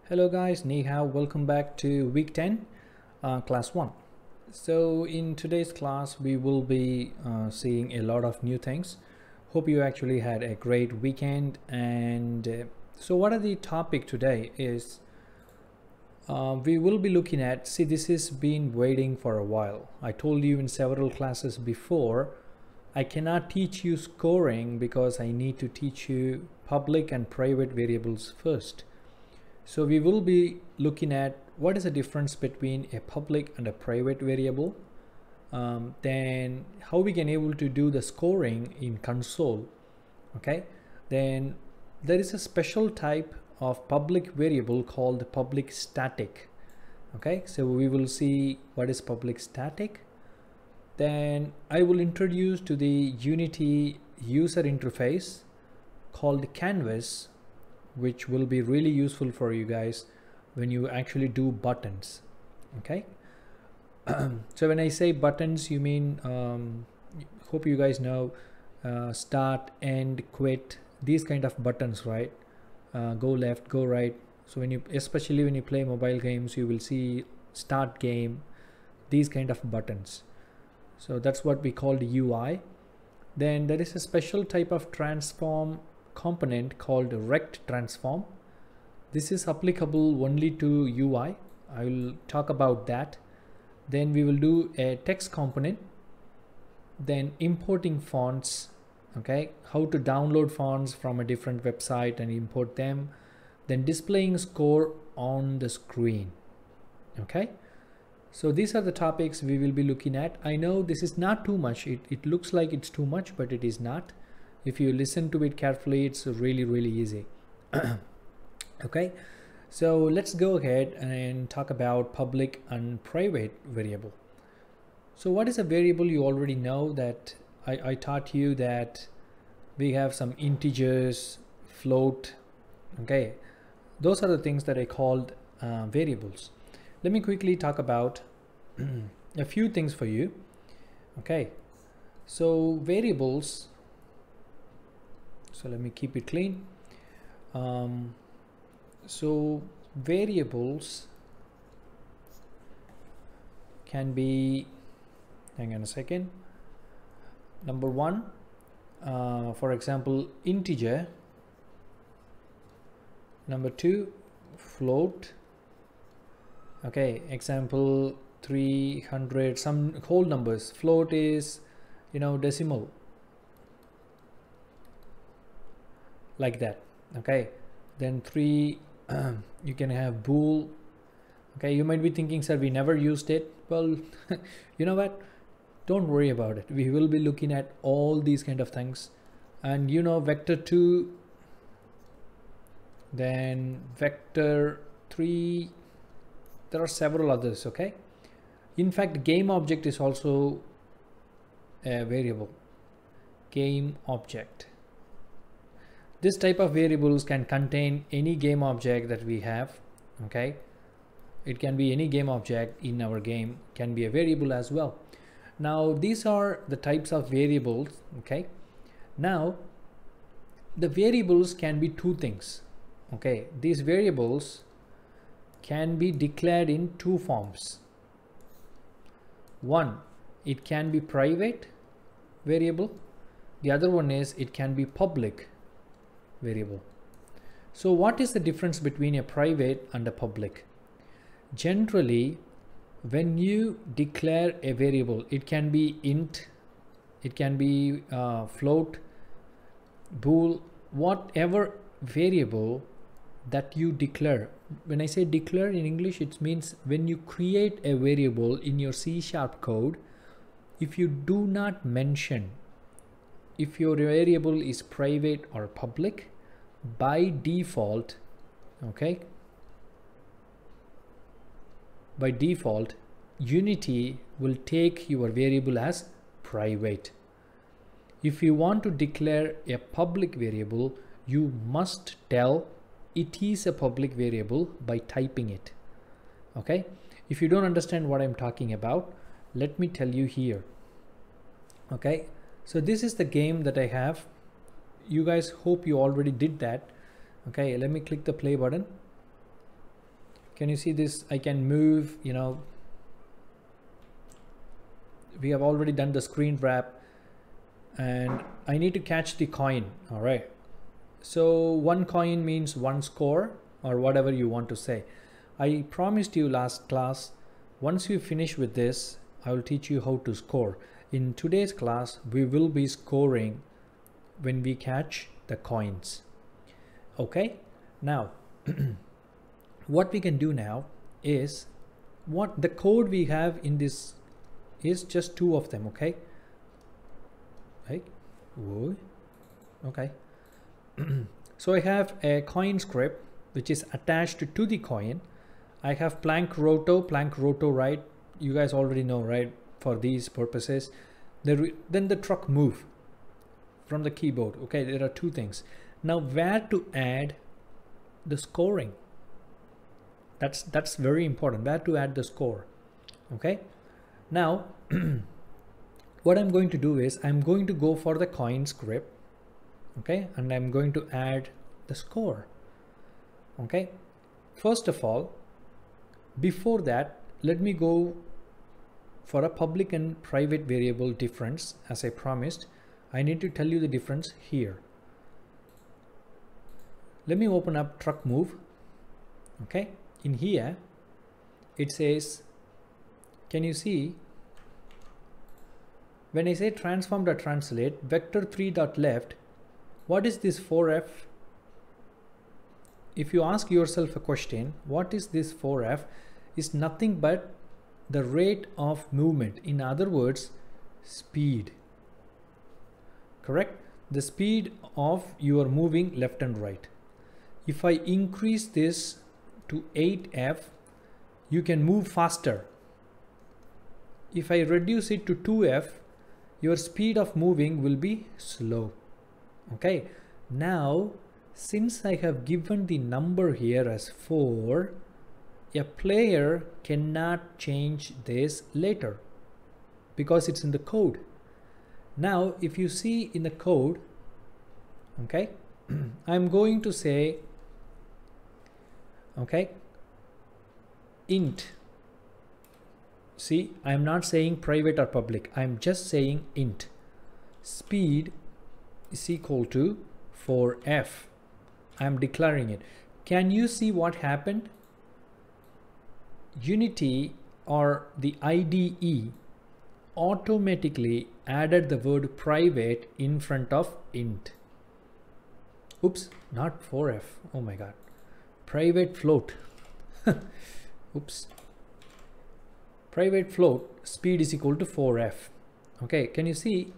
Hello guys, Ni hao, welcome back to week 10 class 1. So in today's class we will be seeing a lot of new things. Hope you actually had a great weekend. And so what are the topic today is we will be looking at, see, this has been waiting for a while. I told you in several classes before, I cannot teach you scoring because I need to teach you public and private variables first. So we will be looking at what is the difference between a public and a private variable, then how we can able to do the scoring in console. Okay, then there is a special type of public variable called public static. Okay, so we will see what is public static. Then I will introduce to the Unity user interface called Canvas, which will be really useful for you guys when you actually do buttons. Okay, so when I say buttons, you mean hope you guys know start, end, quit, these kind of buttons, right? Go left, go right. So when you, especially when you play mobile games, you will see start game, these kind of buttons. So that's what we call the UI. Then there is a special type of transform component called rect transform. This is applicable only to UI. I will talk about that. Then we will do a text component, then importing fonts. Okay, how to download fonts from a different website and import them, then displaying score on the screen. Okay, so these are the topics we will be looking at. I know this is not too much. It looks like it's too much, but it is not. If you listen to it carefully, it's really easy. Okay, so let's go ahead and talk about public and private variable. So what is a variable? You already know that I taught you that we have some integers, float. Okay, those are the things that I called variables. Let me quickly talk about a few things for you. Okay, so variables, so let me keep it clean. So variables can be, hang on a second. Number one, for example, integer. Number two, float. Okay, example 300, some whole numbers. Float is, you know, decimal, like that. Okay, then three, you can have bool. Okay, you might be thinking, sir, we never used it. Well, you know what, don't worry about it. We will be looking at all these kind of things. And you know, vector 2, then vector 3, there are several others. Okay, in fact, game object is also a variable. Game object, this type of variables can contain any game object that we have. Okay, it can be any game object in our game, can be a variable as well. Now these are the types of variables. Okay, now the variables can be two things. Okay, these variables can be declared in two forms. One, it can be private variable. The other one is it can be public variable. So what is the difference between a private and a public? Generally, when you declare a variable, it can be int, it can be float, bool, whatever variable that you declare. When I say declare in English, it means when you create a variable in your C# code, if you do not mention if your variable is private or public, by default, okay, by default, Unity will take your variable as private. If you want to declare a public variable, you must tell it is a public variable by typing it. Okay, if you don't understand what I'm talking about, let me tell you here. Okay, so this is the game that I have. You guys, hope you already did that. Okay, let me click the play button. Can you see this? I can move, you know, we have already done the screen wrap, and I need to catch the coin. All right, so one coin means one score, or whatever you want to say. I promised you last class, once you finish with this, I will teach you how to score. In today's class, we will be scoring when we catch the coins. Okay, now what we can do now is, what the code we have in this is just two of them. Okay, right? Okay. So I have a coin script which is attached to the coin. I have plank roto, right? You guys already know, right? For these purposes, then the truck move from the keyboard. Okay, there are two things. Now where to add the scoring? That's very important. Where to add the score? Okay, now what I'm going to do is I'm going to go for the coin script. Okay, and I'm going to add the score. Okay, first of all, before that, let me go for a public and private variable difference. As I promised, I need to tell you the difference here. Let me open up truck move. Okay, in here it says, can you see when I say transform.translate vector3.left, what is this 4f? If you ask yourself a question, what is this 4f, is nothing but the rate of movement. In other words, speed. Correct? The speed of your moving left and right. If I increase this to 8f, you can move faster. If I reduce it to 2f, your speed of moving will be slow. Okay, now since I have given the number here as 4, a player cannot change this later because it's in the code. Now if you see in the code, okay, I'm going to say, okay, int. See, I'm not saying private or public, I'm just saying int. Speed is equal to 4f. I'm declaring it. Can you see what happened? Unity, or the IDE, automatically added the word private in front of int. Oops, not 4f. Oh my god. Private float. Oops. Private float speed is equal to 4f. Okay, can you see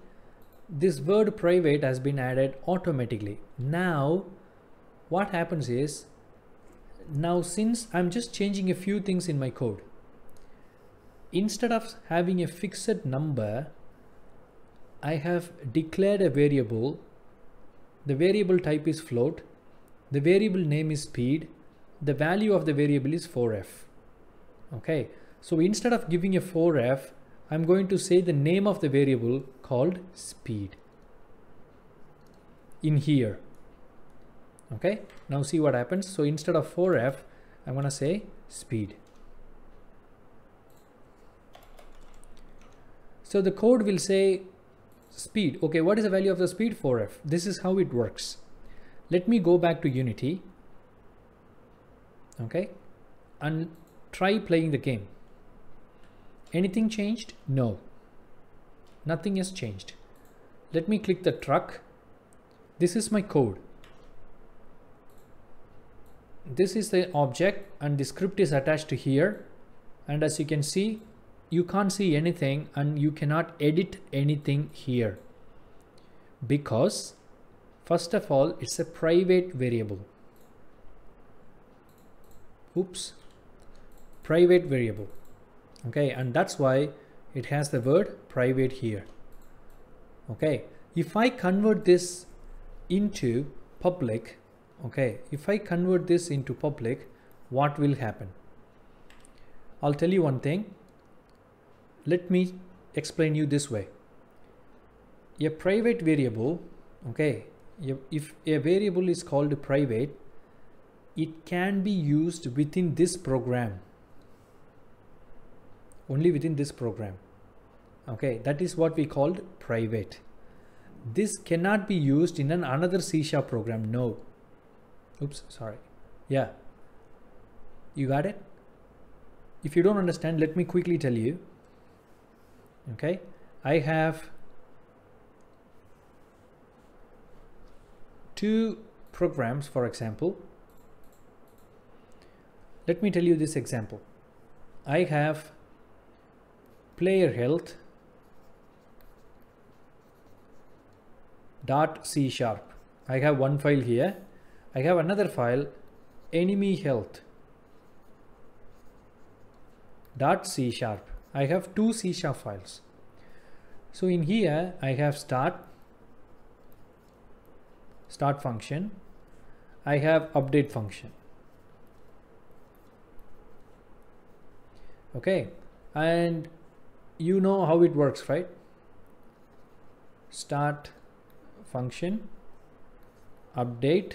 this word private has been added automatically. Now what happens is, now since I'm just changing a few things in my code, instead of having a fixed number, I have declared a variable. The variable type is float, the variable name is speed, the value of the variable is 4f. Okay, so instead of giving a 4f, I'm going to say the name of the variable called speed in here. Okay, now see what happens. So instead of 4f, I'm going to say speed. So the code will say speed. Okay, what is the value of the speed? 4f. This is how it works. Let me go back to Unity, okay, and try playing the game. Anything changed? No, nothing has changed. Let me click the truck. This is my code. This is the object and the script is attached to here, and as you can see, you can't see anything and you cannot edit anything here because first of all it's a private variable. Oops, private variable. Okay, and that's why it has the word private here. Okay, if I convert this into public, okay, if I convert this into public, what will happen? I'll tell you one thing. Let me explain you this way. A private variable, okay, if a variable is called private, it can be used within this program, only within this program. Okay, that is what we called private. This cannot be used in another C# program. No. Oops, sorry. Yeah. You got it? If you don't understand, let me quickly tell you. Okay, I have two programs, for example. Let me tell you this example. I have player health .c#. I have one file here. I have another file, enemy health .c#. I have two C# files. So in here I have start function. I have update function. Okay, and you know how it works, right? Start function, update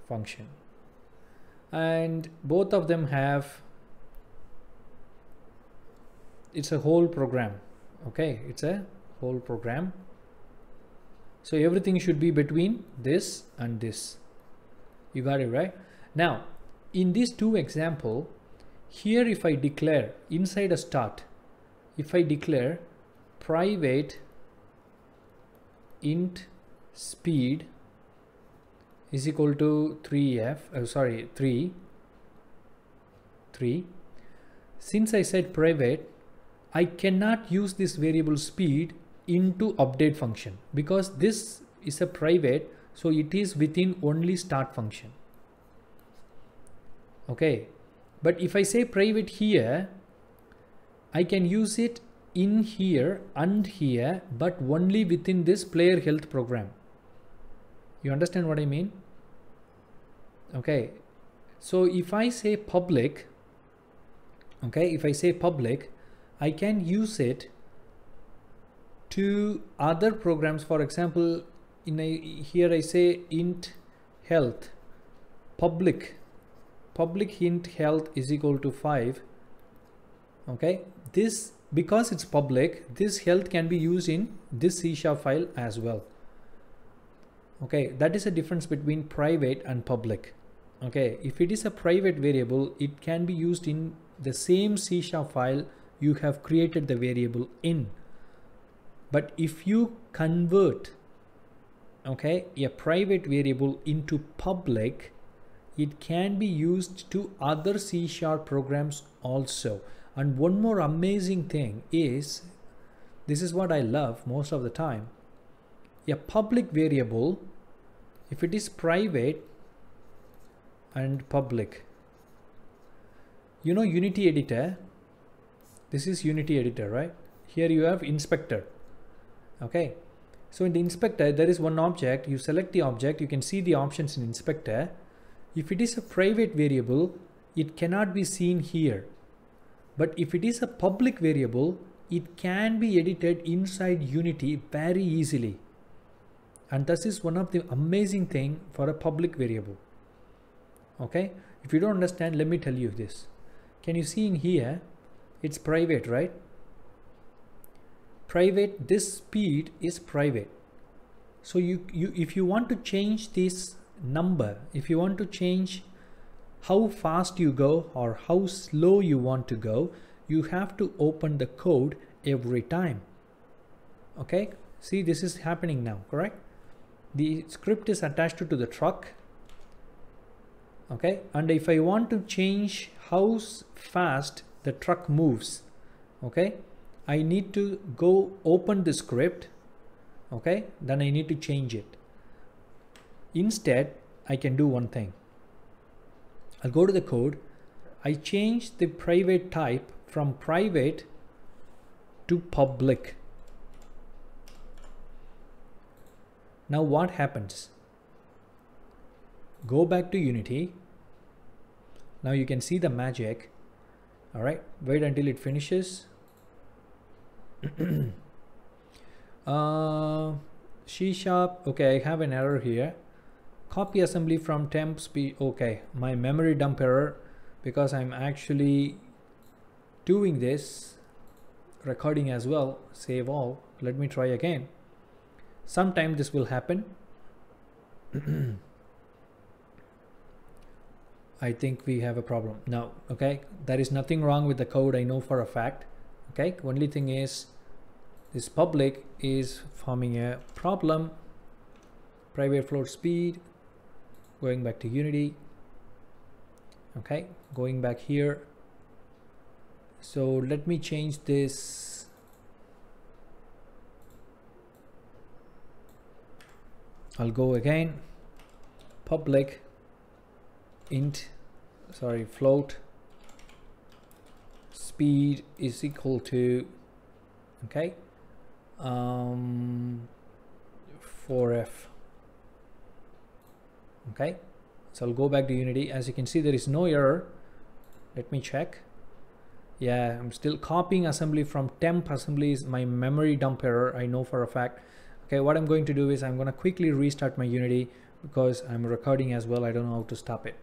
function, and both of them have, it's a whole program. Okay, it's a whole program. So everything should be between this and this. You got it, right? Now in these two example, here if I declare inside a start, if I declare private int speed is equal to 3, since I said private, I cannot use this variable speed into update function because this is a private, so it is within only start function. Okay, but if I say private here, I can use it in here and here, but only within this player health program. You understand what I mean? Okay, so if I say public, okay, if I say public, I can use it to other programs. For example, here I say int health public int health is equal to 5. Okay, this, because it's public, this health can be used in this C# file as well. Okay, that is a difference between private and public. Okay, if it is a private variable, it can be used in the same C# file you have created the variable in. But if you convert, okay, a private variable into public, it can be used to other C# programs also. And one more amazing thing is, this is what I love most of the time, a public variable, if it is private and public, you know Unity editor, this is Unity editor, right? Here you have inspector. Okay, so in the inspector there is one object, you select the object, you can see the options in inspector. If it is a private variable, it cannot be seen here, but if it is a public variable, it can be edited inside Unity very easily. And this is one of the amazing thing for a public variable. Okay, if you don't understand, let me tell you this. Can you see in here, it's private, right? Private, this speed is private. So if you want to change this number, if you want to change how fast you go or how slow you want to go, you have to open the code every time. Okay, see, this is happening now, correct? The script is attached to the truck. Okay, and if I want to change how fast the truck moves, okay, I need to go open the script. Okay, then I need to change it. Instead, I can do one thing. I'll go to the code. I change the private type from private to public. Now what happens? Go back to Unity. Now you can see the magic. All right, wait until it finishes. C#, okay, I have an error here. copy assembly from temp speed. Okay, my memory dump error, because I'm actually doing this recording as well. Save all. Let me try again. Sometime this will happen. I think we have a problem now. Okay, there is nothing wrong with the code, I know for a fact. Okay, only thing is this public is forming a problem. Private float speed, going back to Unity. Okay, going back here. So let me change this. I'll go again. Public int, sorry, float speed is equal to, okay, 4f. Okay, so I'll go back to Unity. As you can see, there is no error. Let me check. Yeah, I'm still copying assembly from temp assembly is my memory dump error, I know for a fact. Okay, what I'm going to do is I'm going to quickly restart my Unity because I'm recording as well. I don't know how to stop it.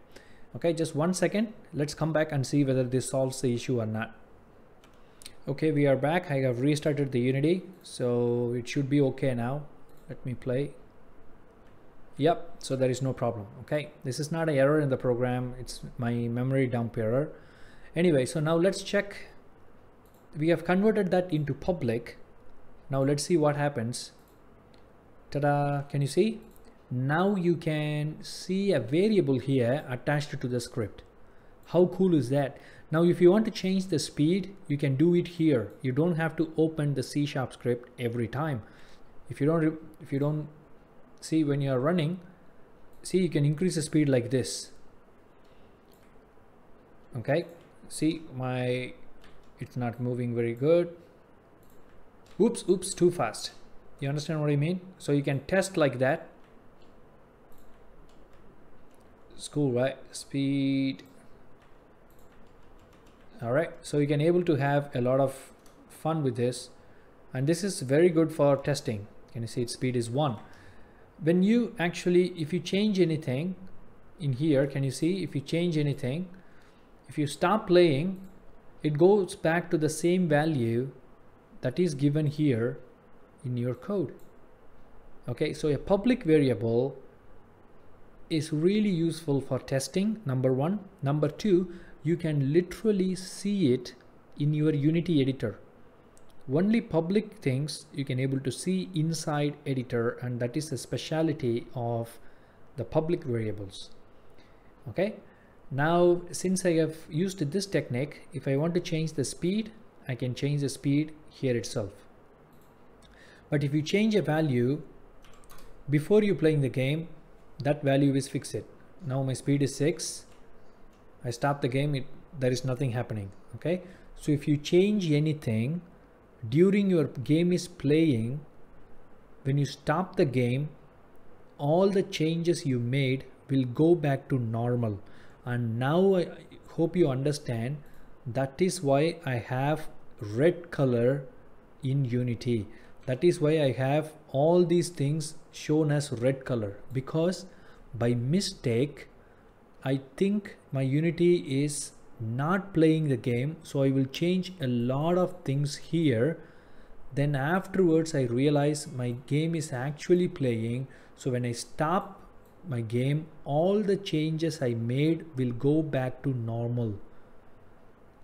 Okay, just 1 second. Let's come back and see whether this solves the issue or not. Okay, we are back. I have restarted the Unity, so it should be okay now. Let me play. Yep, so there is no problem. Okay, this is not an error in the program, it's my memory dump error. Anyway, so now let's check. We have converted that into public. Now let's see what happens. Ta-da! Can you see? Now you can see a variable here attached to the script. How cool is that? Now if you want to change the speed, you can do it here. You don't have to open the C# script every time. If you don't see when you are running, see, you can increase the speed like this. Okay, see, it's not moving very good. Oops, too fast. You understand what I mean? So you can test like that. It's cool, right? Speed. All right, so you can able to have a lot of fun with this, and this is very good for testing. Can you see its speed is 1? When you actually, if you change anything in here, can you see, if you change anything, if you stop playing, it goes back to the same value that is given here in your code. Okay, so a public variable is really useful for testing, number 1. Number 2, you can literally see it in your Unity editor. Only public things you can able to see inside editor, and that is the speciality of the public variables. Okay, now since I have used this technique, if I want to change the speed, I can change the speed here itself. But if you change a value before you playing the game, that value is fixed. Now my speed is 6. I stop the game, there is nothing happening. Okay, so if you change anything during your game is playing, when you stop the game, all the changes you made will go back to normal. And now I hope you understand, that is why I have red color in Unity. That is why I have all these things shown as red color, because by mistake I think my Unity is not playing the game, so I will change a lot of things here. Then afterwards I realize my game is actually playing, so when I stop my game, all the changes I made will go back to normal.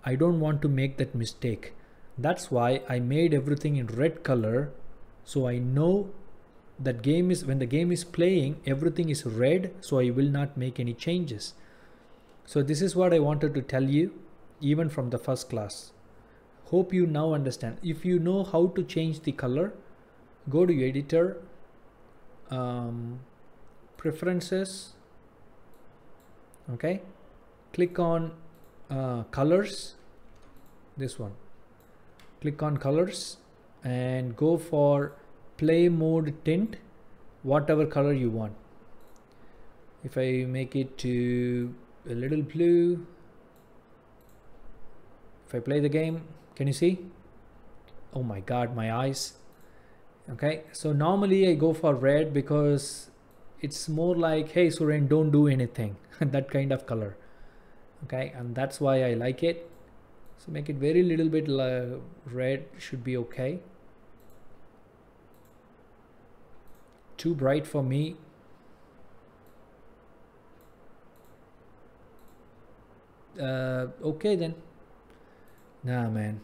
I don't want to make that mistake. That's why I made everything in red color, so I know that game is, when the game is playing, everything is red, so I will not make any changes. So this is what I wanted to tell you, even from the first class. Hope you now understand. If you know how to change the color, go to editor, preferences, okay, click on colors, this one, click on colors and go for play mode tint, whatever color you want. If I make it to a little blue, if I play the game, can you see? Oh my god, my eyes. Okay, so normally I go for red because it's more like, hey Suren, don't do anything. That kind of color. Okay, and that's why I like it. So make it very little bit red, should be okay. Too bright for me. Okay then. Nah man,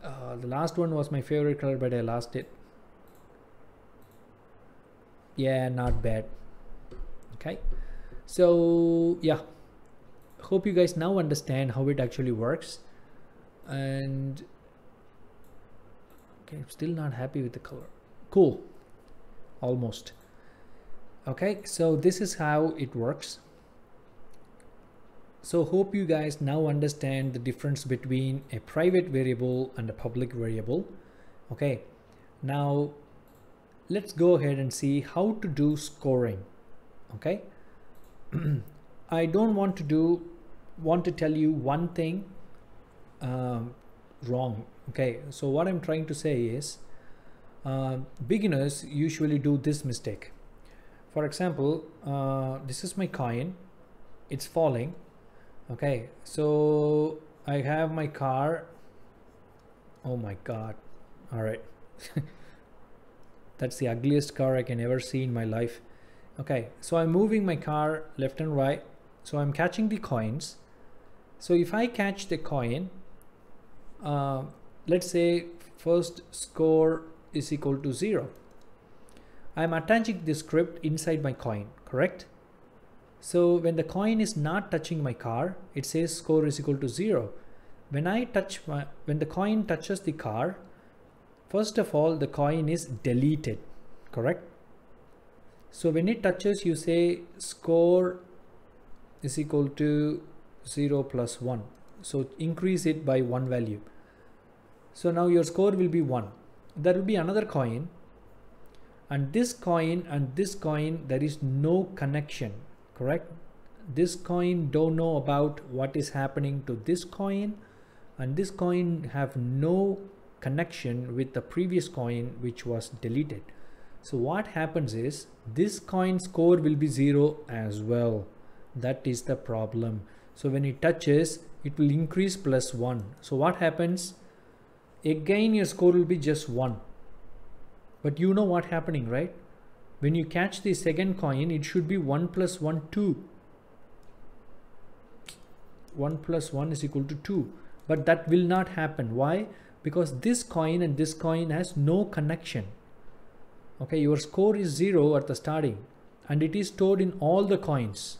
the last one was my favorite color, but I lost it. Yeah, not bad. Okay, so yeah, hope you guys now understand how it actually works. And okay, I'm still not happy with the color. Cool, almost. Okay, so this is how it works. So hope you guys now understand the difference between a private variable and a public variable. Okay, now let's go ahead and see how to do scoring. Okay, I don't want to tell you one thing wrong. Okay, so what I'm trying to say is beginners usually do this mistake. For example, this is my coin, it's falling. Okay, so I have my car. Oh my god, all right. That's the ugliest car I can ever see in my life. Okay, so I'm moving my car left and right, so I'm catching the coins. So if I catch the coin, let's say first score is equal to 0. I'm attaching the script inside my coin, correct? So when the coin is not touching my car, it says score is equal to 0. When the coin touches the car, first of all, the coin is deleted, correct? So when it touches, you say score is equal to 0 plus 1. So increase it by 1 value. So now your score will be 1. There will be another coin, and this coin and this coin, there is no connection, correct? This coin don't know about what is happening to this coin, and this coin have no connection with the previous coin which was deleted. So what happens is this coin score will be 0 as well. That is the problem. So when it touches, it will increase plus 1. So what happens? Again your score will be just 1. But you know what happening, right? When you catch the second coin, it should be 1 plus 1, 2. 1 plus 1 is equal to 2. But that will not happen. Why? Because this coin and this coin has no connection. Okay, your score is 0 at the starting, and it is stored in all the coins.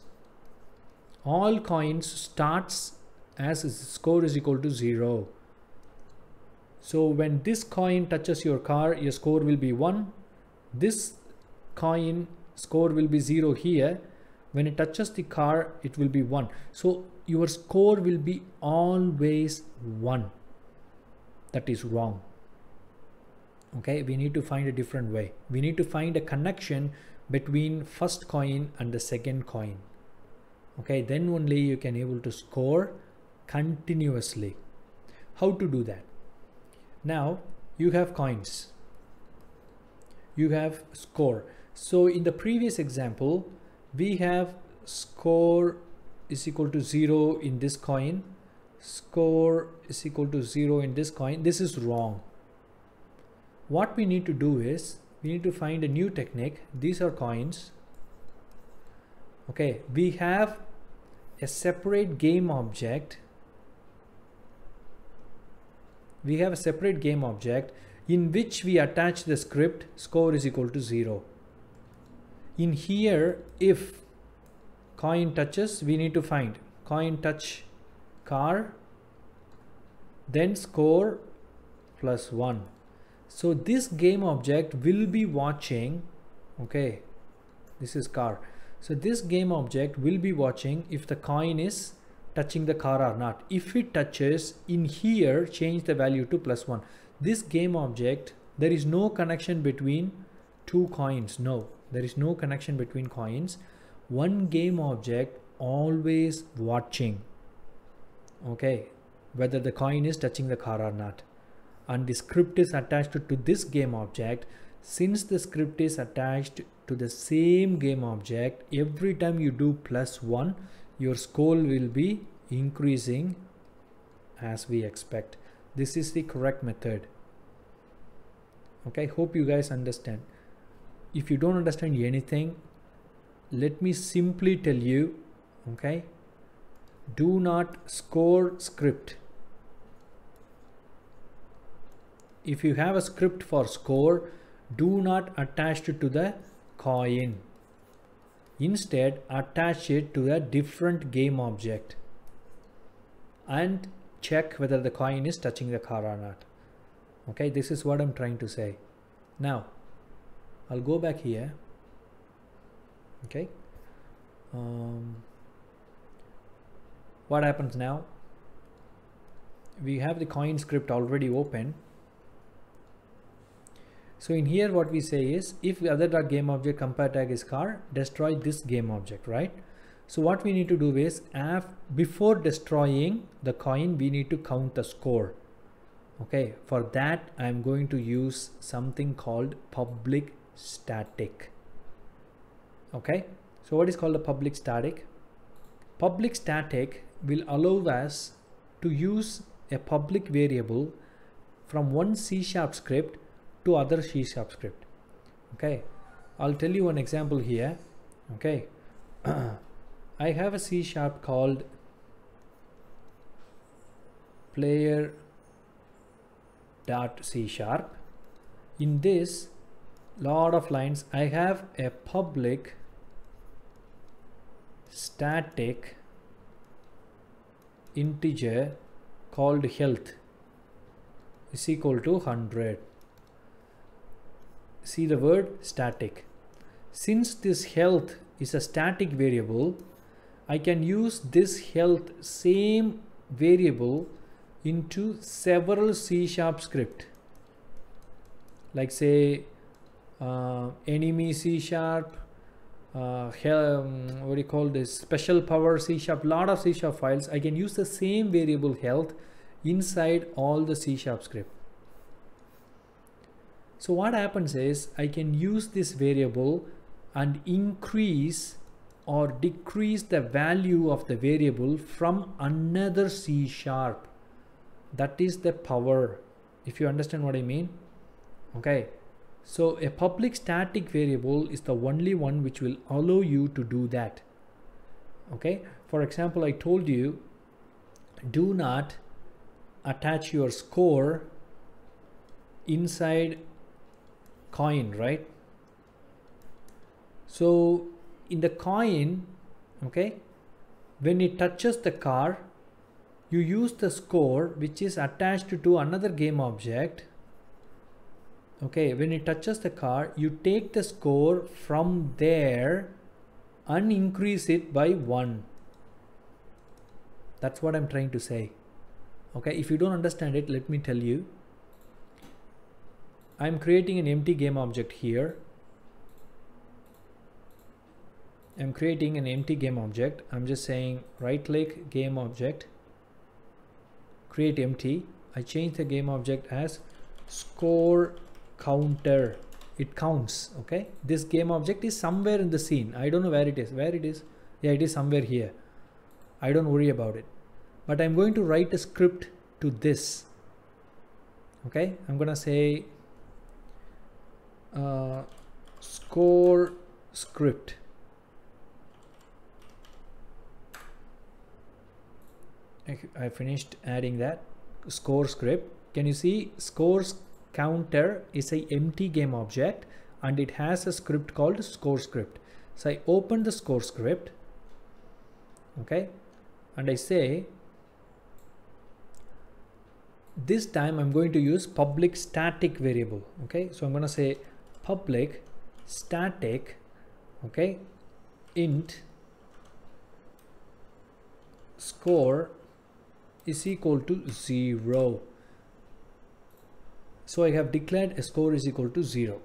All coins starts as score is equal to 0. So when this coin touches your car, your score will be 1. This coin score will be 0 here. When it touches the car, it will be 1. So your score will be always 1. That is wrong. Okay, we need to find a different way. We need to find a connection between first coin and the second coin. Okay, then only you can able to score continuously. How to do that? Now you have coins, you have score. So in the previous example, we have score is equal to 0 in this coin, score is equal to 0 in this coin. This is wrong. What we need to do is we need to find a new technique. These are coins. Okay, we have a separate game object. We have a separate game object in which we attach the script score is equal to 0. In here, if coin touches, we need to find coin touch car, then score plus 1. So this game object will be watching, okay, this is car. So this game object will be watching if the coin is touching the car or not. If it touches, in here change the value to plus 1. This game object, there is no connection between two coins. No, there is no connection between coins. One game object always watching, okay, whether the coin is touching the car or not. And the script is attached to this game object. Since the script is attached to the same game object, every time you do +1, your score will be increasing as we expect. This is the correct method. Okay, hope you guys understand. If you don't understand anything, let me simply tell you, okay, do not score script. If you have a script for score, do not attach it to the coin. Instead, attach it to a different game object and check whether the coin is touching the car or not. Okay, this is what I'm trying to say. Now, I'll go back here. Okay. What happens now? We have the coin script already open. So in here what we say is, if the other.game object compare tag is car, destroy this game object, right? So what we need to do is, before destroying the coin, we need to count the score. Okay, for that I'm going to use something called public static. Okay, so what is called a public static? Public static will allow us to use a public variable from one C# script to other C# script. Okay, I'll tell you one example here. Okay, I have a C# called player.C#. In this lot of lines, I have a public static integer called health is equal to 100. See the word static. Since this health is a static variable, I can use this health same variable into several C# script, like say enemy C#, what do you call this, special power C#, lot of C# files. I can use the same variable health inside all the C# script. So what happens is, I can use this variable and increase or decrease the value of the variable from another C#. That is the power, if you understand what I mean. Okay, so a public static variable is the only one which will allow you to do that. Okay, for example, I told you, do not attach your score inside coin, right? So in the coin, okay, when it touches the car, you use the score which is attached to another game object. Okay, when it touches the car, you take the score from there and increase it by 1. That's what I'm trying to say. Okay, if you don't understand it, let me tell you. I'm creating an empty game object here. I'm creating an empty game object. I'm just saying right click game object, create empty. I change the game object as score counter. It counts. Okay, this game object is somewhere in the scene. I don't know where it is. Yeah, it is somewhere here. I don't worry about it, but I'm going to write a script to this. Okay, I'm gonna say score script. I finished adding that score script. Can you see scores counter is a empty game object and it has a script called score script. So I open the score script, okay, and I say this time I'm going to use public static variable. Okay, so I'm going to say public static, okay, int score is equal to 0. So I have declared a score is equal to 0.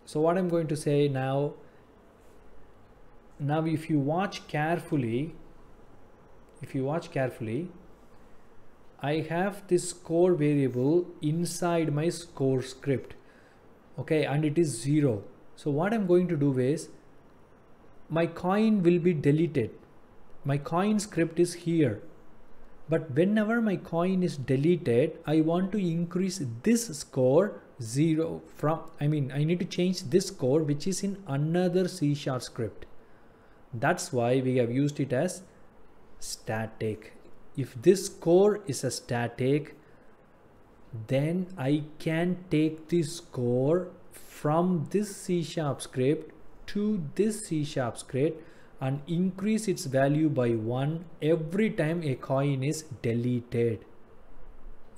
So what I'm going to say now if you watch carefully, I have this score variable inside my score script. okay, and it is 0. So what I'm going to do is my coin will be deleted. My coin script is here, but whenever my coin is deleted, I want to increase this score 0 from, I need to change this score which is in another C# script. That's why we have used it as static. If this score is a static, then I can take the score from this C# script to this C# script and increase its value by 1 every time a coin is deleted.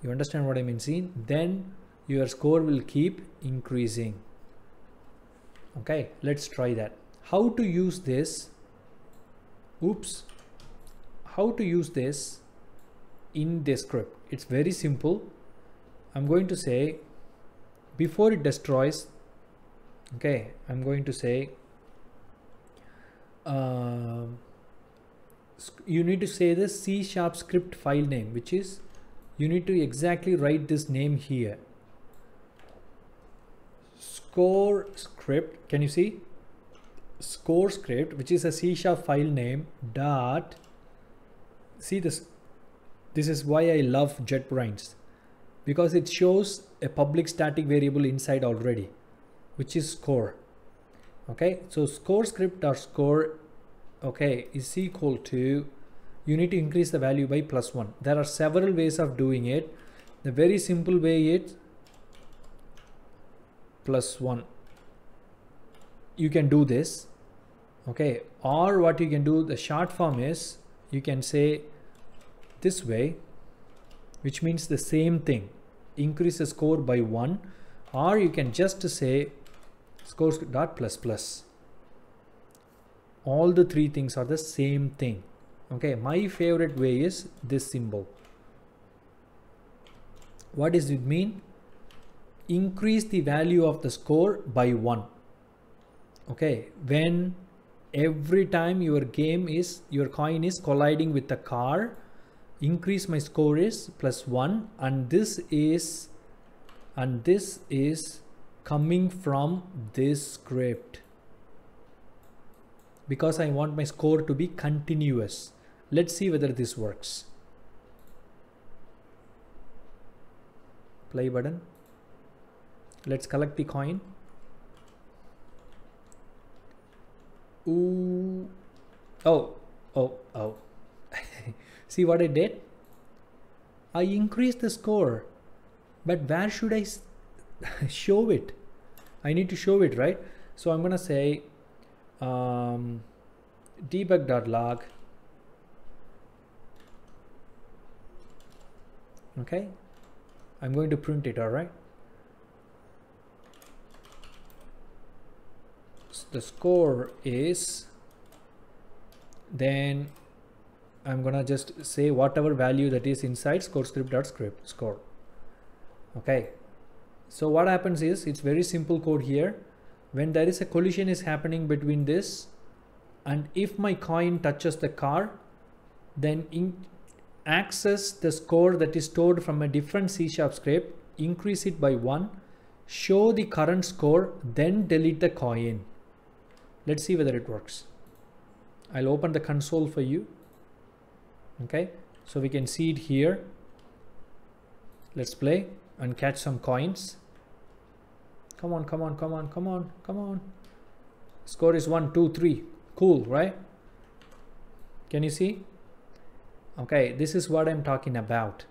You understand what I mean? See, then your score will keep increasing. Okay, let's try that. How to use this? How to use this in the script? It's very simple. I'm going to say, before it destroys, okay, I'm going to say you need to say the C# script file name, which is, you need to exactly write this name here. Score script, can you see? Score script, which is a C# file name dot, see this is why I love JetBrains, because it shows a public static variable inside already, which is score. Okay, so score script dot score, okay, is equal to, you need to increase the value by +1. There are several ways of doing it. The very simple way is +1. You can do this, okay, or what you can do, the short form is, you can say this way, which means the same thing, increase the score by 1, or you can just say score dot ++. All the three things are the same thing. Okay, my favorite way is this symbol. What does it mean? Increase the value of the score by 1. Okay, when every time your coin is colliding with the car, increase my score is +1, and this is coming from this script, because I want my score to be continuous. Let's see whether this works. Play button. Let's collect the coin. Ooh. Oh. See what I did? I increased the score, but where should I show it? I need to show it, right? So I'm gonna say debug.log. Okay, I'm going to print it. All right, the score is, then I'm gonna just say whatever value that is inside score script.script score. Okay, so what happens is, it's very simple code here. When there is a collision is happening between this, and if my coin touches the car, then access the score that is stored from a different C# script, increase it by 1, show the current score, then delete the coin. Let's see whether it works. I'll open the console for you. Okay, so we can see it here. Let's play and catch some coins. Come on. Score is 1, 2, 3. Cool, right? Can you see? Okay, this is what I'm talking about.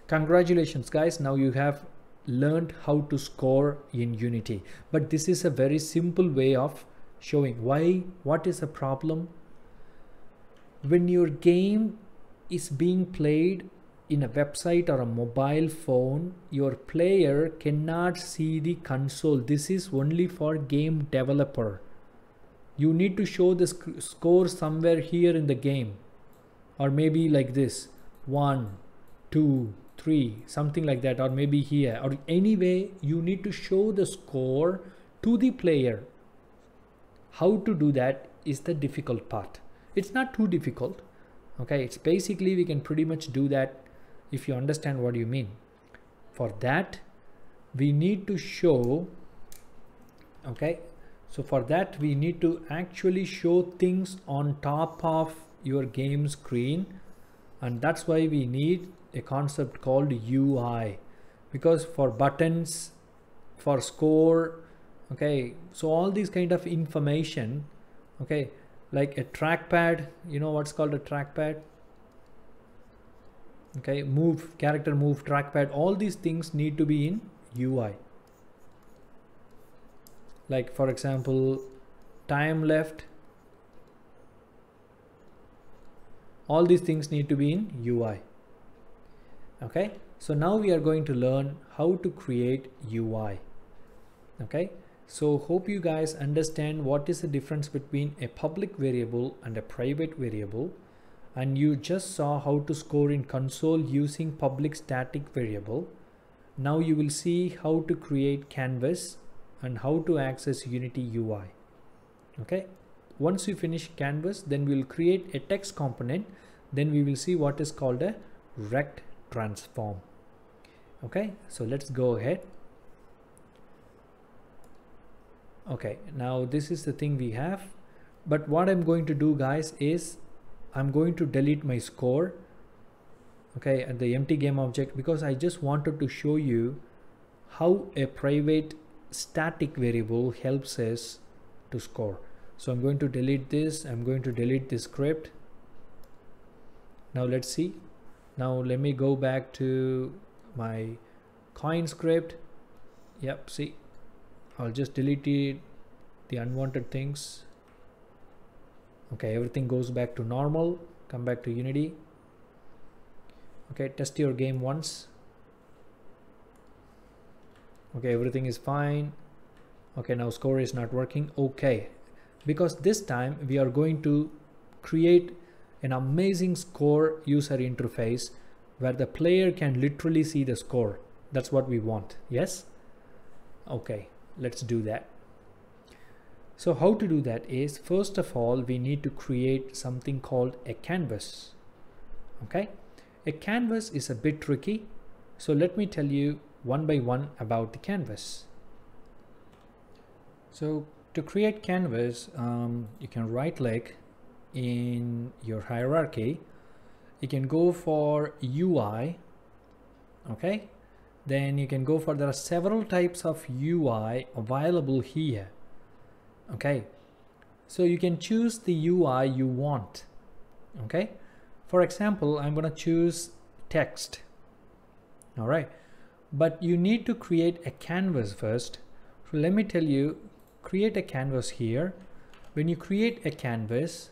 Congratulations, guys. Now you have learned how to score in Unity. But this is a very simple way of showing why. What is the problem? When your game is being played in a website or a mobile phone, your player cannot see the console. This is only for game developer. You need to show the score somewhere here in the game, or maybe like this, 1, 2, 3, something like that, or maybe here, or anyway you need to show the score to the player. How to do that is the difficult part. It's not too difficult. Okay, it's basically, we can pretty much do that if you understand what you mean. For that, we need to show, okay, so for that we need to actually show things on top of your game screen, and that's why we need a concept called UI, because for buttons, for score, okay, so all these kind of information, okay, like a trackpad, you know what's called a trackpad, okay, move, character move trackpad, all these things need to be in UI. Like for example, time left, all these things need to be in UI. Okay, so now we are going to learn how to create UI. Okay, so hope you guys understand what is the difference between a public variable and a private variable, and you just saw how to score in console using public static variable. Now you will see how to create canvas and how to access Unity UI. Okay, once we finish canvas, then we will create a text component, then we will see what is called a rect transform. Okay, so let's go ahead. Okay, now this is the thing we have, but what I'm going to do, guys, is I'm going to delete my score, okay, and the empty game object, because I just wanted to show you how a private static variable helps us to score. So I'm going to delete this, I'm going to delete this script. Now let's see. Now let me go back to my coin script. Yep, see, I'll just delete it, the unwanted things. Okay, everything goes back to normal. Come back to Unity. Okay, test your game once. Okay, everything is fine. Okay, now score is not working. Okay, because this time we are going to create an amazing score user interface where the player can literally see the score. That's what we want. Yes? Okay, let's do that. So how to do that is, first of all, we need to create something called a canvas. Okay, a canvas is a bit tricky, so let me tell you one by one about the canvas. So to create canvas, you can right click in your hierarchy, you can go for UI. Okay, then you can go for, there are several types of UI available here. Okay, so you can choose the UI you want. Okay, for example, I'm going to choose text. All right, but you need to create a canvas first. So let me tell you, create a canvas here. When you create a canvas,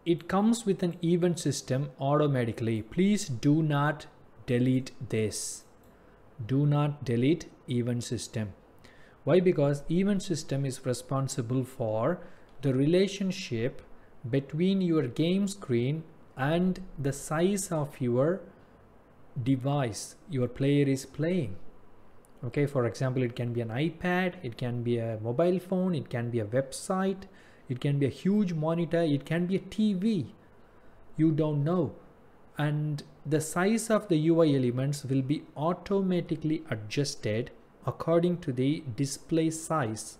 it comes with an event system automatically. Please do not delete this. Do not delete event system. Why? Because event system is responsible for the relationship between your game screen and the size of your device your player is playing. Okay, for example, it can be an iPad, it can be a mobile phone, it can be a website, it can be a huge monitor, it can be a TV. You don't know. And the size of the UI elements will be automatically adjusted according to the display size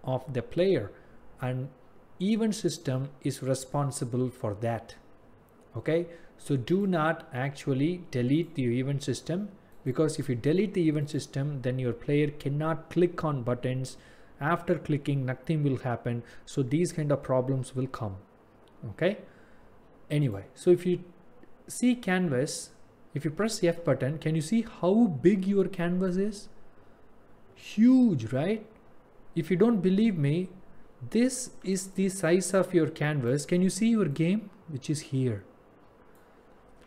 of the player, and event system is responsible for that. Okay, so do not actually delete the event system, because if you delete the event system, then your player cannot click on buttons. After clicking, nothing will happen, so these kind of problems will come. Okay, anyway, so if you see canvas, if you press the F button, can you see how big your canvas is? Huge, right? If you don't believe me, this is the size of your canvas. Can you see your game, which is here?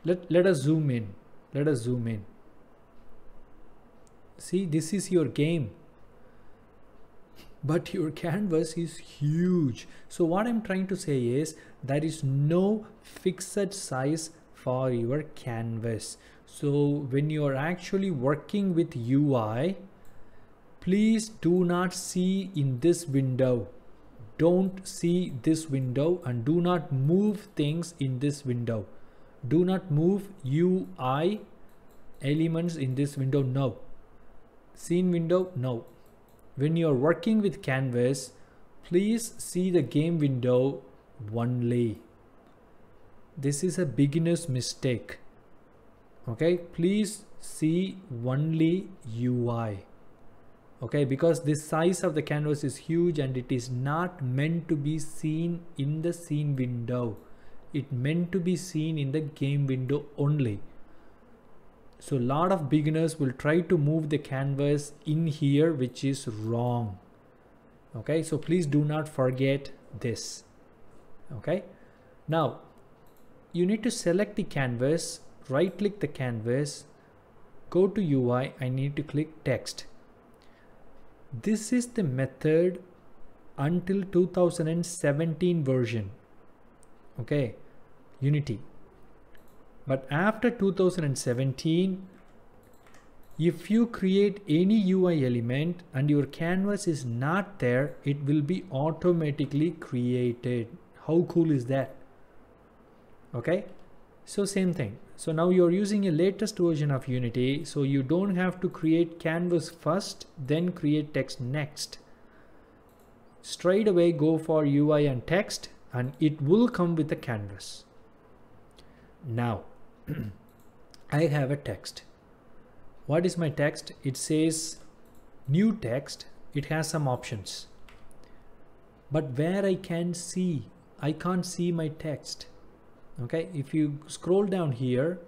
Let us zoom in. Let us zoom in. See, this is your game, but your canvas is huge. So what I'm trying to say is, there is no fixed size for your canvas. So when you are actually working with UI, please do not see in this window. Don't see this window, and do not move things in this window. Do not move UI elements in this window. No. Scene window, no. When you're working with canvas, please see the game window only. This is a beginner's mistake. Okay, please see only UI. Okay, because this size of the canvas is huge and it is not meant to be seen in the scene window. It meant to be seen in the game window only. So a lot of beginners will try to move the canvas in here, which is wrong. Okay, so please do not forget this. Okay, now you need to select the canvas, right click the canvas, go to UI, I need to click text. This is the method until 2017 version. Okay, Unity. But after 2017, if you create any UI element and your canvas is not there, it will be automatically created. How cool is that? Okay, so same thing. So now you're using a latest version of Unity, so you don't have to create canvas first, then create text next. Straight away go for UI and text, and it will come with a canvas. Now, I have a text. What is my text? It says new text. It has some options. But where I can't see my text. Okay, if you scroll down here,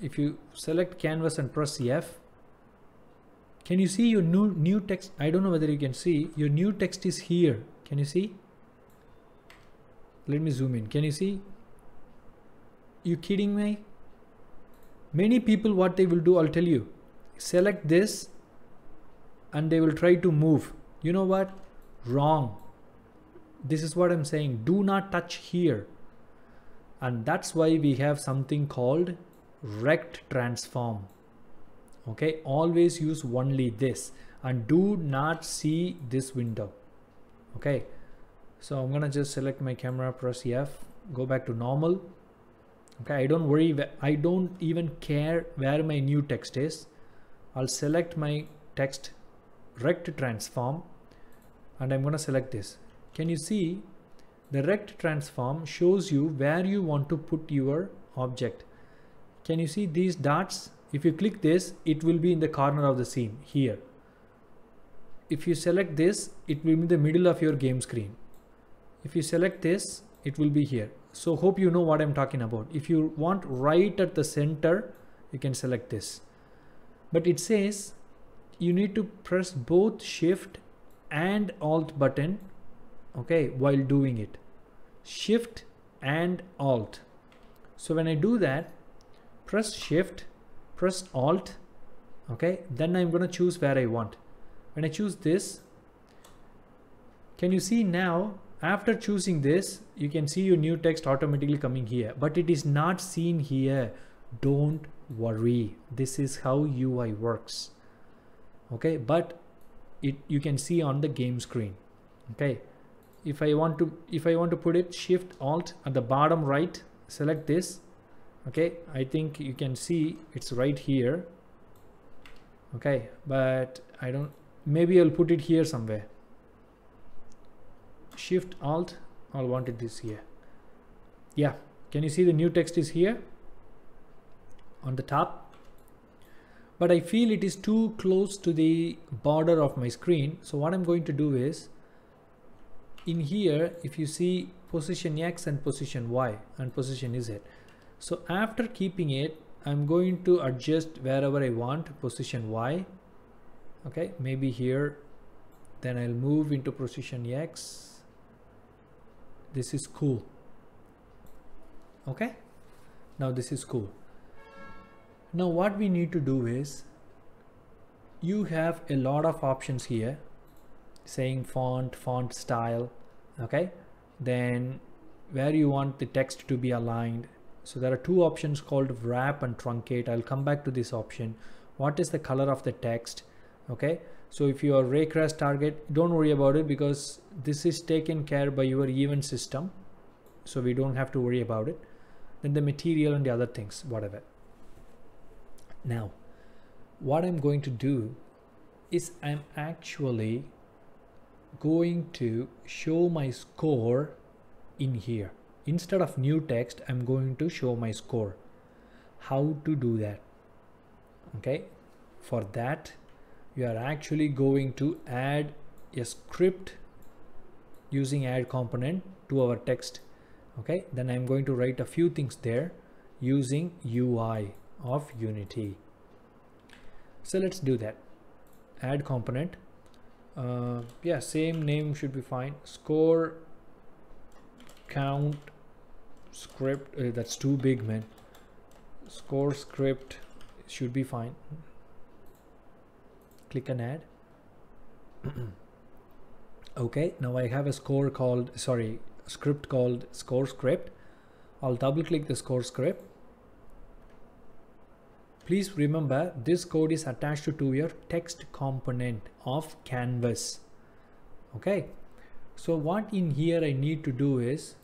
if you select canvas and press F, can you see your new text? I don't know whether you can see. Your new text is here. Can you see? Let me zoom in. Can you see? You kidding me? Many people, what they will do, I'll tell you, select this and they will try to move. You know what? Wrong. This is what I'm saying. Do not touch here. And that's why we have something called rect transform. Okay, always use only this and do not see this window. Okay, so I'm gonna just select my camera, press F, go back to normal. Okay, I don't even care where my new text is. I'll select my text rect transform and I'm gonna select this. Can you see? The rect transform shows you where you want to put your object. Can you see these dots? If you click this, it will be in the corner of the scene here. If you select this, it will be in the middle of your game screen. If you select this, it will be here. So hope you know what I'm talking about. If you want right at the center, you can select this. But it says you need to press both Shift and Alt button, okay, while doing it. Shift and Alt. So when I do that, press Shift, press Alt, okay, then I'm going to choose where I want. When I choose this, can you see now? After choosing this, you can see your new text automatically coming here, but it is not seen here. Don't worry. This is how UI works. Okay, but you can see on the game screen. Okay, if I want to put it, Shift Alt at the bottom right, select this. Okay, I think you can see it's right here. Okay, but I don't. Maybe I'll put it here somewhere. Shift Alt, I'll want it this here. Yeah, can you see the new text is here on the top? But I feel it is too close to the border of my screen. So what I'm going to do is, in here, if you see position X and position Y and position Z. So after keeping it, I'm going to adjust wherever I want position Y. Okay, maybe here. Then I'll move into position X. This is cool. Okay, now this is cool. Now what we need to do is, you have a lot of options here saying font style. Okay, then where you want the text to be aligned. So there are two options called wrap and truncate. I'll come back to this option. What is the color of the text? Okay, so if you are Raycraft target, don't worry about it because this is taken care by your event system, so we don't have to worry about it. Then the material and the other things, whatever. Now what I'm going to do is I'm actually going to show my score in here. Instead of new text, I'm going to show my score. How to do that? Okay, for that we are actually going to add a script using add component to our text. Okay, then I'm going to write a few things there using UI of Unity. So let's do that. Add component. Yeah, same name should be fine. Score count script. That's too big, man. Score script should be fine. Click and add. Okay, now I have a script called score script. I'll double click the score script. Please remember, this code is attached to your text component of canvas. Okay, so what in here I need to do is,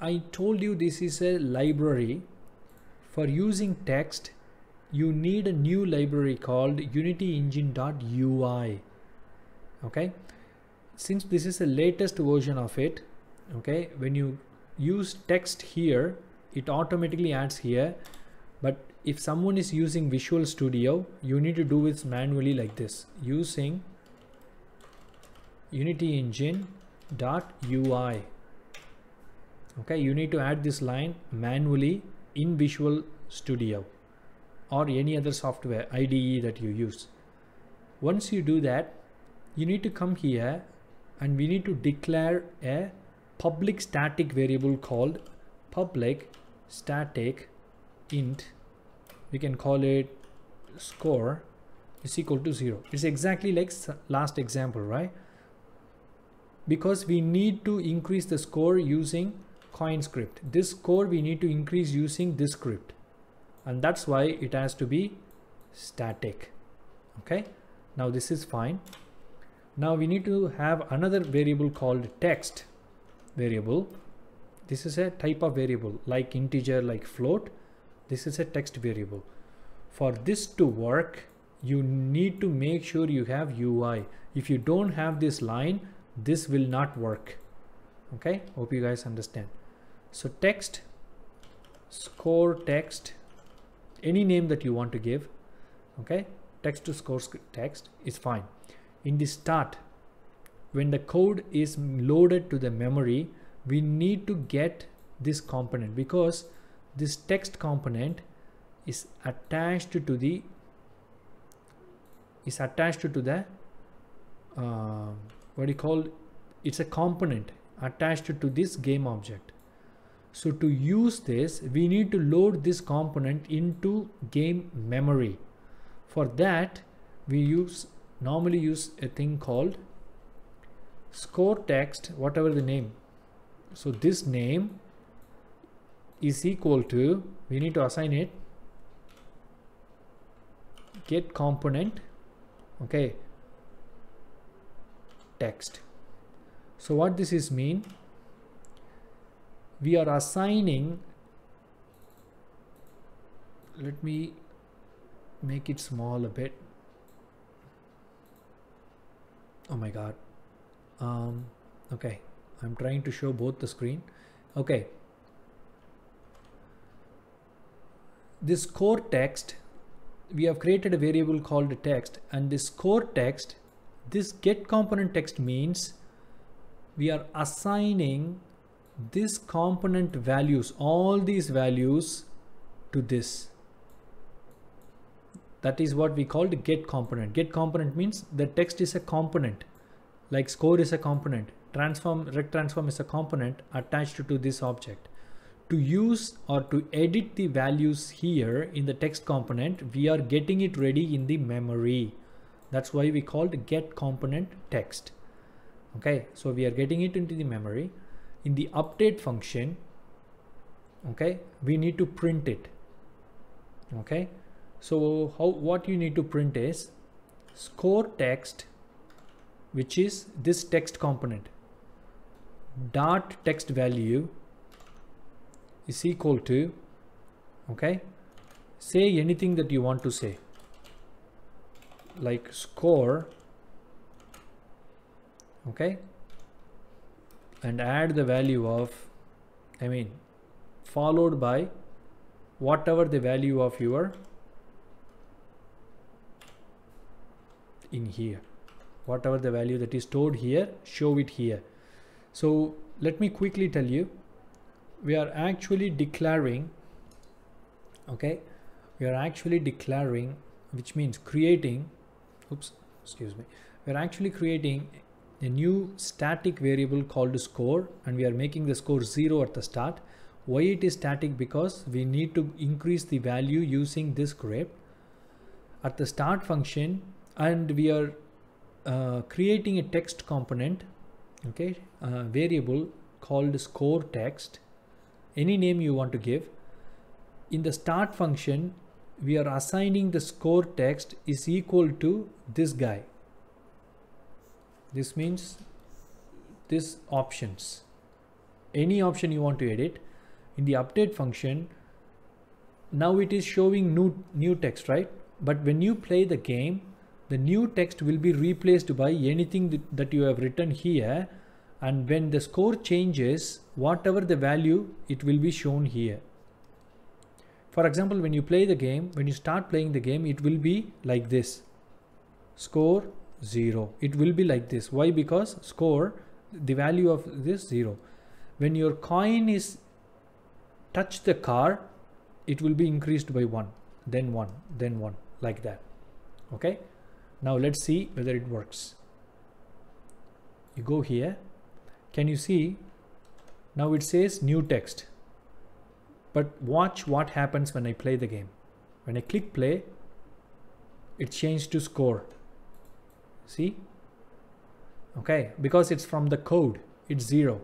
I told you this is a library. For using text, you need a new library called unityengine.ui. Okay, since this is the latest version of it, okay, when you use text here, it automatically adds here. But if someone is using Visual Studio, you need to do it manually like this, using unityengine.ui. Okay, you need to add this line manually in Visual Studio or any other software IDE that you use. Once you do that, you need to come here and we need to declare a public static variable called public static int. We can call it score is equal to 0. It's exactly like last example, right? Because we need to increase the score using coin script. This score we need to increase using this script, and that's why it has to be static. Okay, now this is fine. Now we need to have another variable called text variable. This is a type of variable like integer, like float. This is a text variable. For this to work, you need to make sure you have UI. If you don't have this line, this will not work. Okay, hope you guys understand. So text, score text, any name that you want to give. Okay, text to score text is fine. In the start, when the code is loaded to the memory, we need to get this component, because this text component is attached to the what do you call, it's a component attached to this game object. So to use this, we need to load this component into game memory. For that, we normally use a thing called score text, whatever the name. So this name is equal to, we need to assign it get component, okay, text. So what this is mean, we are assigning, let me make it small a bit. Oh my god. Okay, I'm trying to show both the screen. Okay, this core text, we have created a variable called text, and this core text, this get component text means we are assigning this component values, all these values, to this. That is what we call the get component. Get component means the text is a component, like score is a component, rect transform is a component attached to this object. To use or to edit the values here in the text component, we are getting it ready in the memory. That's why we call the get component text. Okay, so we are getting it into the memory. In the update function, okay, we need to print it. Okay, so what you need to print is score text, which is this text component, dot text value is equal to, okay, say anything that you want to say, like score, okay, and add the value of, followed by whatever the value of your in here, whatever the value that is stored here, show it here. So let me quickly tell you, we are actually declaring, okay, we are actually declaring, which means creating, we're actually creating a new static variable called score, and we are making the score 0 at the start. Why it is static? Because we need to increase the value using this script at the start function, and we are creating a text component, okay, variable called score text, any name you want to give. In the start function, we are assigning the score text is equal to this guy. This means this options, any option you want to edit. In the update function, now it is showing new text, right? But when you play the game, the new text will be replaced by anything that you have written here, and when the score changes, whatever the value, it will be shown here. For example, when you play the game, when you start playing the game, it will be like this, score 0. It will be like this. Why? Because score, the value of this 0. When your coin is touch the car, it will be increased by 1, then 1, then 1, like that. Okay, now let's see whether it works. You go here, can you see now it says new text, but watch what happens when I play the game. When I click play, it changed to score. See, okay, because it's from the code, it's 0.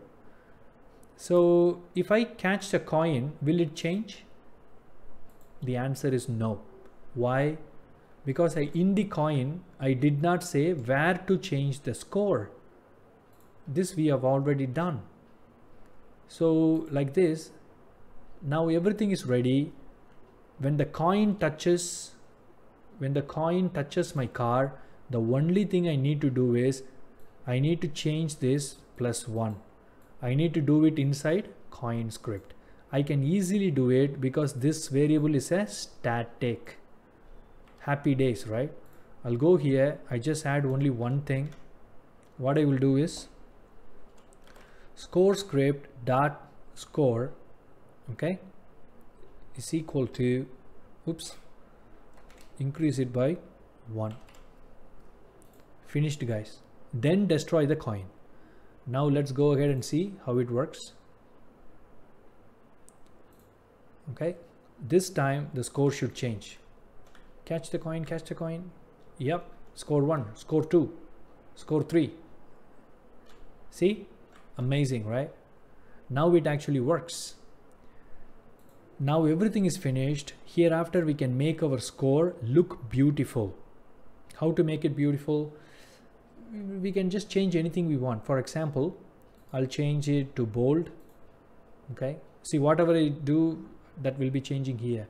So if I catch the coin, will it change? The answer is no. Why? Because in the coin, I did not say where to change the score. This we have already done. So like this, now everything is ready. When the coin touches my car, the only thing I need to do is I need to change this +1. I need to do it inside coin script. I can easily do it because this variable is a static. Happy days, right? I'll go here. I just add only one thing. What I will do is score script dot score, okay, is equal to, increase it by 1. Finished, guys. Then destroy the coin. Now let's go ahead and see how it works. Okay, this time the score should change. Catch the coin, catch the coin. Yep, score 1, score 2, score 3. See, amazing, right? Now it actually works. Now everything is finished. Hereafter we can make our score look beautiful. How to make it beautiful? We can just change anything we want. For example, I'll change it to bold. Okay, see, whatever I do, that will be changing here.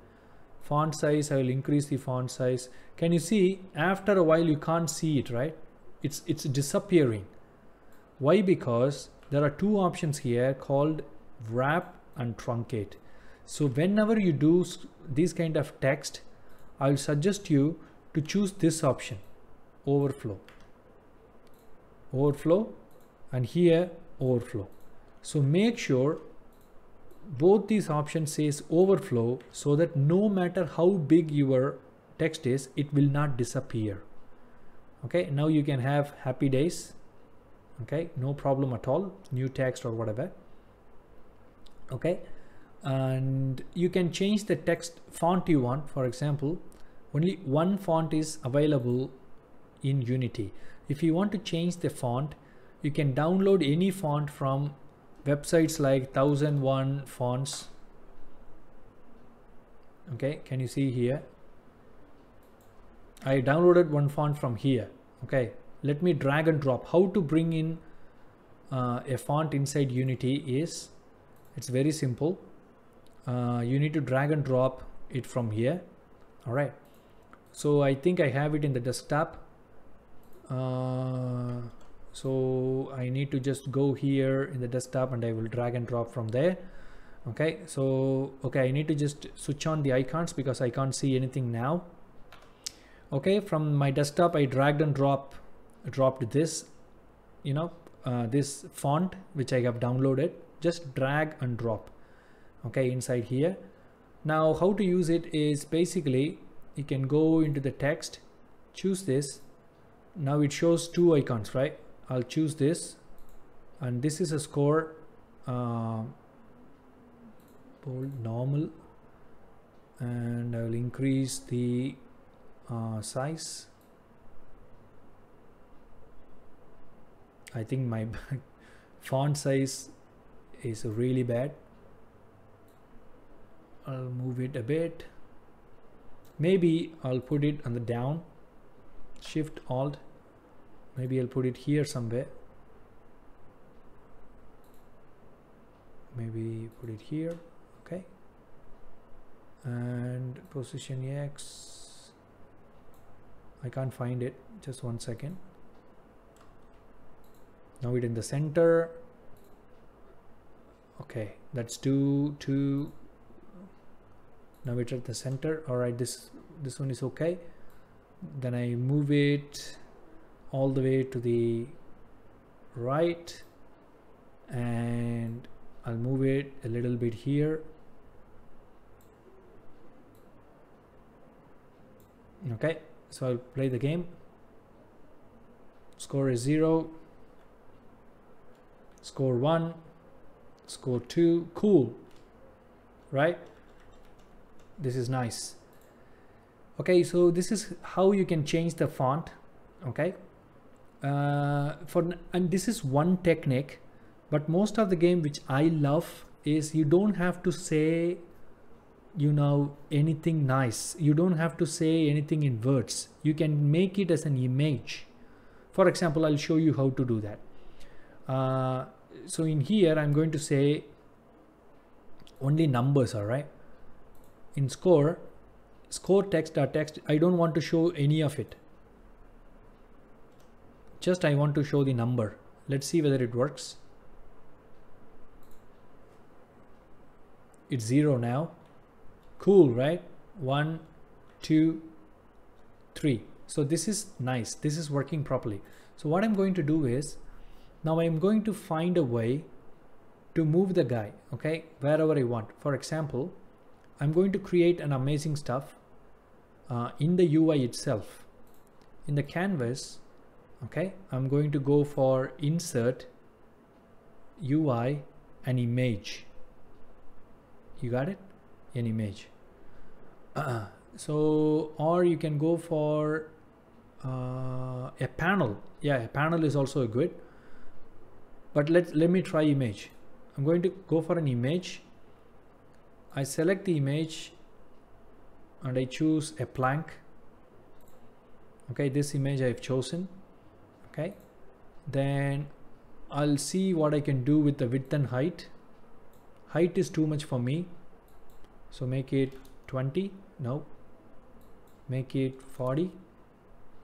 Font size, I will increase the font size. Can you see, after a while you can't see it, right? It's disappearing. Why? Because there are two options here called wrap and truncate. So whenever you do this kind of text, I'll suggest you to choose this option, overflow, and here overflow. So make sure both these options says overflow, so that no matter how big your text is, it will not disappear. Okay, now you can have happy days. Okay, no problem at all, new text or whatever. Okay, and you can change the text font you want. For example, only one font is available in Unity. If you want to change the font, you can download any font from websites like 1001 fonts. Okay, can you see here? I downloaded one font from here. Okay, let me drag and drop. How to bring in a font inside Unity is, it's very simple. You need to drag and drop it from here. All right, so I think I have it in the desktop. So I need to just go here in the desktop and I will drag and drop from there. Okay, so I need to just switch on the icons because I can't see anything now. Okay, from my desktop I dragged and dropped this, this font which I have downloaded. Just drag and drop, okay, inside here. Now how to use it is basically you can go into the text, choose this. Now it shows two icons, right? I'll choose this, and this is a score, bold, normal, and I will increase the size. I think my font size is really bad. I'll move it a bit. Maybe I'll put it on the down, Shift Alt. Maybe I'll put it here somewhere. Maybe put it here. Okay. And position X. I can't find it. Just one second. Now it in the center. Okay, that's two. Now it's at the center. All right, this one is okay. Then I move it all the way to the right, and I'll move it a little bit here. Okay, so I'll play the game. Score is 0, score 1, score 2. Cool, right? This is nice. Okay, so this is how you can change the font. Okay, and this is one technique, but most of the game which I love is you don't have to say anything nice. You don't have to say anything in words. You can make it as an image. For example, I'll show you how to do that. So in here I'm going to say only numbers. All right, in score text or text, I don't want to show any of it. Just I want to show the number. Let's see whether it works. It's 0 now. Cool, right? 1, 2, 3. So this is nice. This is working properly. So what I'm going to do is, now I'm going to find a way to move the guy, okay, wherever I want. For example, I'm going to create an amazing stuff in the UI itself. In the canvas, okay, I'm going to go for insert UI an image. You got it? An image. So, or you can go for a panel. Yeah, a panel is also good, but let me try image. I'm going to go for an image. I select the image and I choose a plank. Okay, this image I've chosen. Okay, then I'll see what I can do with the width and height. Height is too much for me, so make it 20. No, make it 40.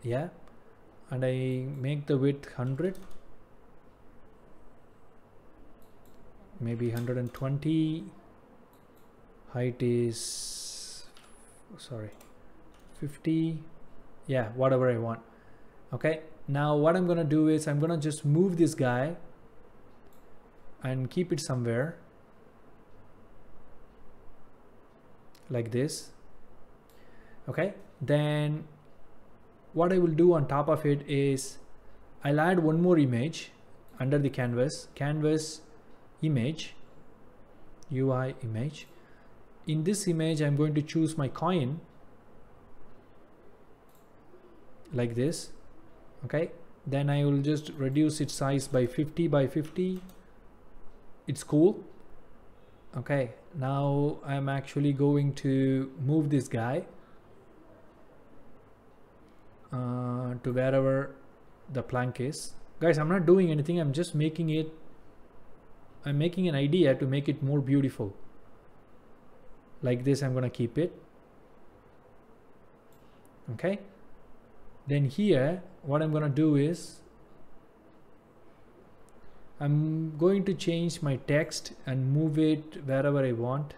Yeah, and I make the width 100, maybe 120. Height is 50. Yeah, whatever I want. Okay, now what I'm gonna do is I'm gonna just move this guy and keep it somewhere like this. Okay, then what I will do on top of it is I'll add one more image under the canvas image, UI image. In this image I'm going to choose my coin like this. Okay, then I will just reduce its size by 50 by 50. It's cool. Okay, now I'm actually going to move this guy to wherever the plank is. Guys, I'm not doing anything, I'm just making it, I'm making an idea to make it more beautiful. Like this, I'm gonna keep it. Okay, then here what I'm gonna do is I'm going to change my text and move it wherever I want.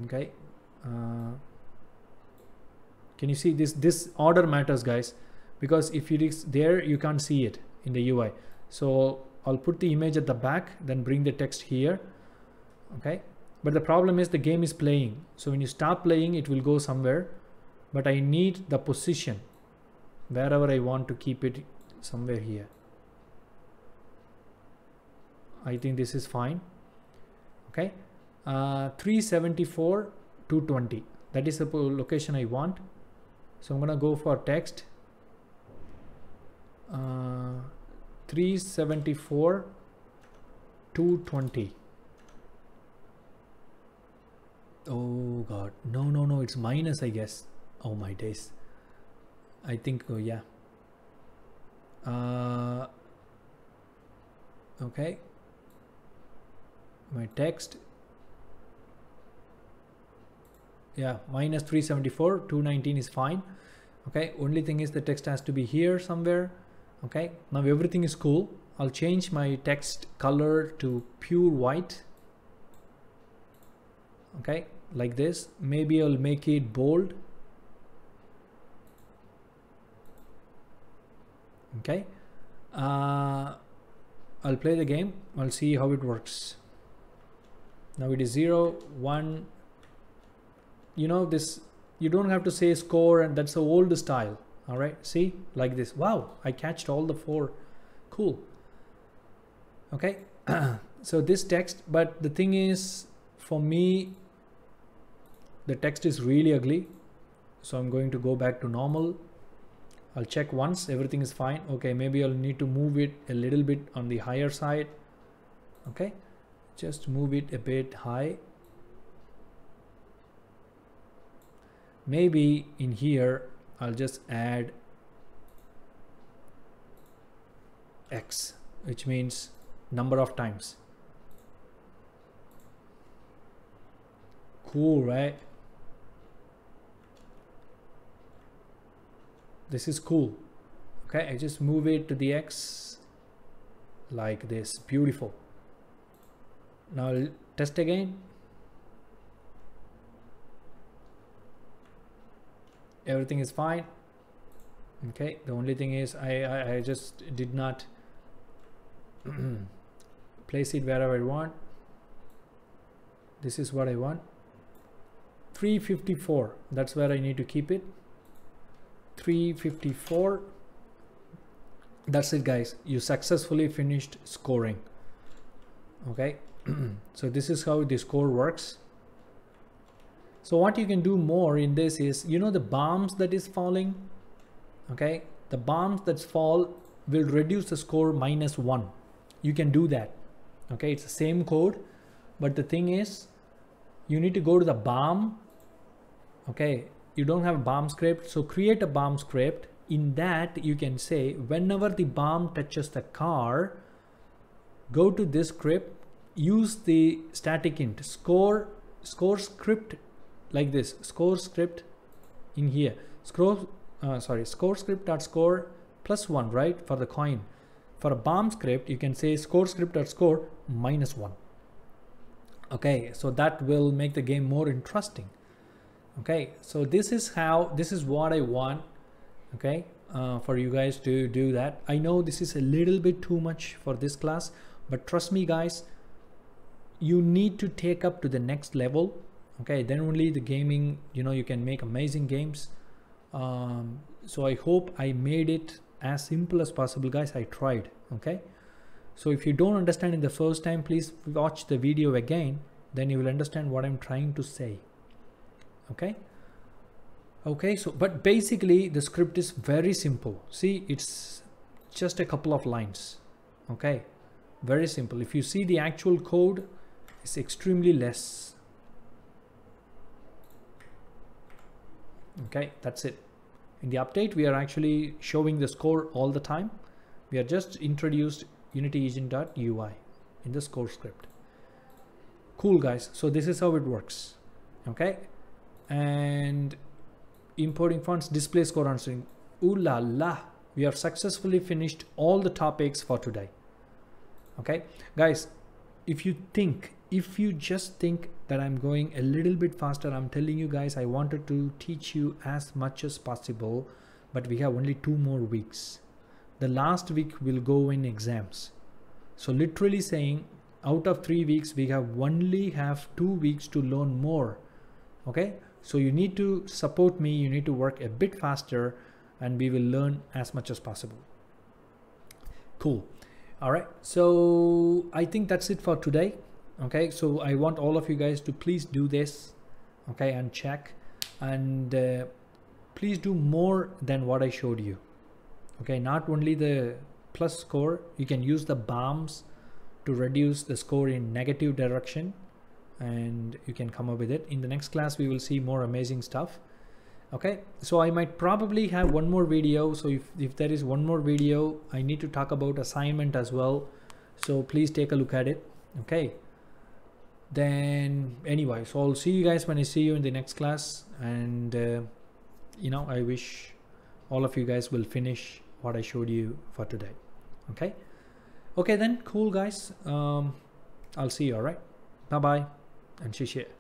Okay, can you see this order matters, guys, because if it is there you can't see it in the UI. So I'll put the image at the back, then bring the text here. Okay, but the problem is the game is playing, so when you stop playing it will go somewhere, but I need the position wherever I want to keep it, somewhere here. I think this is fine. Okay, 374 220, that is the location I want. So I'm gonna go for text 374 220. Oh god, no, it's minus, I guess. Oh my days, I think, oh yeah. Okay, my text, yeah, minus 374 219 is fine. Okay, only thing is the text has to be here somewhere. Okay, now everything is cool. I'll change my text color to pure white. Okay, like this. Maybe I'll make it bold. Okay, I'll play the game. I'll see how it works. Now it is 0 1. You know this, you don't have to say score, and that's the old style. All right, see, like this. Wow, I catched all the 4. Cool. Okay, so this text, but the thing is, for me the text is really ugly, so I'm going to go back to normal. I'll check once everything is fine. Okay, maybe I'll need to move it a little bit on the higher side. Okay, just move it a bit high. Maybe in here I'll just add X, which means number of times. Cool, right? This is cool. Okay, I just move it to the X like this. Beautiful. Now I'll test again. Everything is fine. Okay, the only thing is I just did not place it wherever I want. This is what I want. 354, that's where I need to keep it. 354. That's it, guys. You successfully finished scoring. Okay, so this is how the score works. So what you can do more in this is, you know, the bombs that is falling. Okay, the bombs that fall will reduce the score -1. You can do that. Okay, it's the same code, but the thing is, you need to go to the bomb. Okay, you don't have a bomb script, so create a bomb script. In that you can say, whenever the bomb touches the car, go to this script, use the static int score script, like this, score script in here, score script.score +1, right, for the coin. For a bomb script you can say score script.score -1. Okay, so that will make the game more interesting. Okay, so this is what I want. Okay, for you guys to do that. I know this is a little bit too much for this class, but trust me, guys, you need to take up to the next level. Okay, then only the gaming, you know, you can make amazing games. So I hope I made it as simple as possible, guys. I tried. Okay, so if you don't understand it the first time, please watch the video again, then you will understand what I'm trying to say. Okay, so but basically the script is very simple. See, it's just a couple of lines. Okay, very simple. If you see the actual code, it's extremely less. Okay, that's it. In the update we are actually showing the score all the time. We are just introduced Unity agent.ui in the score script. Cool, guys, so this is how it works. Okay, and importing fonts, display score answering. Ooh la la, we have successfully finished all the topics for today. Okay guys, if you just think that I'm going a little bit faster, I'm telling you guys, I wanted to teach you as much as possible, but we have only 2 more weeks. The last week will go in exams. So literally saying, out of 3 weeks, we only have 2 weeks to learn more. Okay, so you need to support me, you need to work a bit faster, and we will learn as much as possible. Cool. All right, so I think that's it for today. Okay, so I want all of you guys to please do this, okay, and check, and please do more than what I showed you. Okay, not only the plus score, you can use the bombs to reduce the score in negative direction, and you can come up with it. In the next class we will see more amazing stuff. Okay, so I might probably have one more video, so if there is one more video, I need to talk about assignment as well, so please take a look at it. Okay, then anyway, so I'll see you guys when I see you in the next class, and you know, I wish all of you guys will finish what I showed you for today. Okay then, cool guys, I'll see you. All right, bye bye and 谢谢。